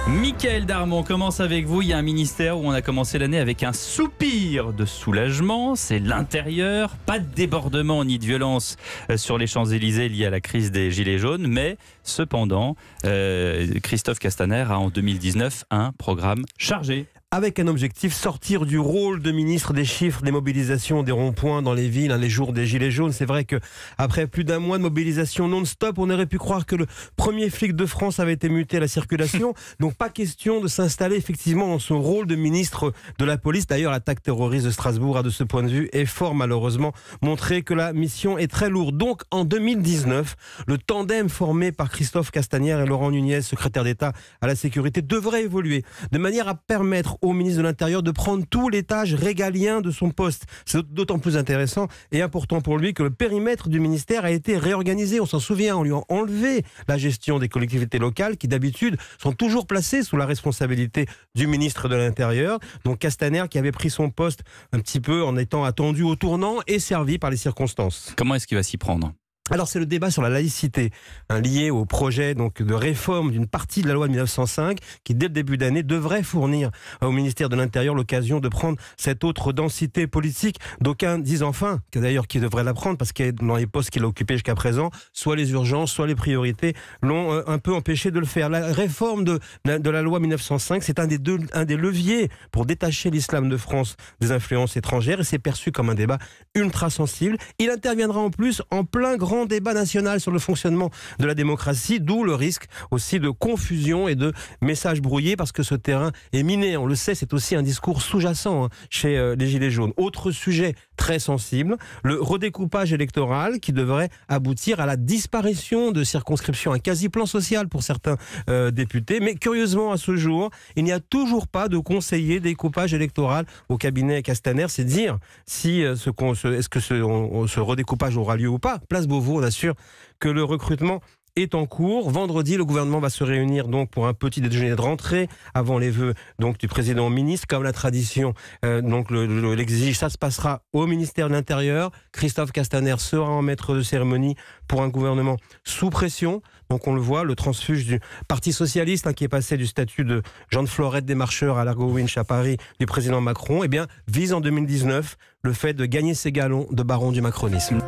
Mickaël Darmon, on commence avec vous. Il y a un ministère où on a commencé l'année avec un soupir de soulagement, c'est l'intérieur. Pas de débordement ni de violence sur les Champs-Élysées liés à la crise des Gilets jaunes, mais cependant, Christophe Castaner a en 2019 un programme chargé. Avec un objectif, sortir du rôle de ministre des chiffres, des mobilisations, des ronds-points dans les villes, les jours des Gilets jaunes. C'est vrai qu'après plus d'un mois de mobilisation non-stop, on aurait pu croire que le premier flic de France avait été muté à la circulation. Donc pas question de s'installer effectivement dans son rôle de ministre de la police. D'ailleurs, l'attaque terroriste de Strasbourg a de ce point de vue et fort malheureusement montré que la mission est très lourde. Donc en 2019, le tandem formé par Christophe Castaner et Laurent Nunez, secrétaire d'État à la sécurité, devrait évoluer de manière à permettre au ministre de l'Intérieur de prendre tous les tâches régaliens de son poste. C'est d'autant plus intéressant et important pour lui que le périmètre du ministère a été réorganisé. On s'en souvient, on lui a enlevé la gestion des collectivités locales qui d'habitude sont toujours placées sous la responsabilité du ministre de l'Intérieur. Donc Castaner, qui avait pris son poste un petit peu en étant attendu au tournant, est servi par les circonstances. Comment est-ce qu'il va s'y prendre ? Alors c'est le débat sur la laïcité, lié au projet de réforme d'une partie de la loi de 1905 qui dès le début d'année devrait fournir au ministère de l'Intérieur l'occasion de prendre cette autre densité politique. D'aucuns disent enfin, d'ailleurs qui devrait la prendre parce que dans les postes qu'il a occupés jusqu'à présent, soit les urgences, soit les priorités l'ont un peu empêché de le faire. La réforme de la loi 1905, c'est un des leviers pour détacher l'islam de France des influences étrangères et c'est perçu comme un débat ultra sensible. Il interviendra en plus en plein grand débat national sur le fonctionnement de la démocratie, d'où le risque aussi de confusion et de messages brouillés parce que ce terrain est miné. On le sait, c'est aussi un discours sous-jacent chez les Gilets jaunes. Autre sujet très sensible, le redécoupage électoral qui devrait aboutir à la disparition de circonscriptions, un quasi-plan social pour certains députés. Mais curieusement, à ce jour, il n'y a toujours pas de conseiller découpage électoral au cabinet Castaner. C'est dire si est-ce que ce redécoupage aura lieu ou pas. Place Beauvau, on assure que le recrutement est en cours. Vendredi, le gouvernement va se réunir donc pour un petit déjeuner de rentrée avant les vœux donc du président ministre, comme la tradition l'exige. Ça se passera au ministère de l'Intérieur. Christophe Castaner sera en maître de cérémonie pour un gouvernement sous pression. Donc on le voit, le transfuge du Parti socialiste qui est passé du statut de Jean de Florette des marcheurs à l'Argo Winch à Paris du président Macron, vise en 2019 le fait de gagner ses galons de baron du macronisme.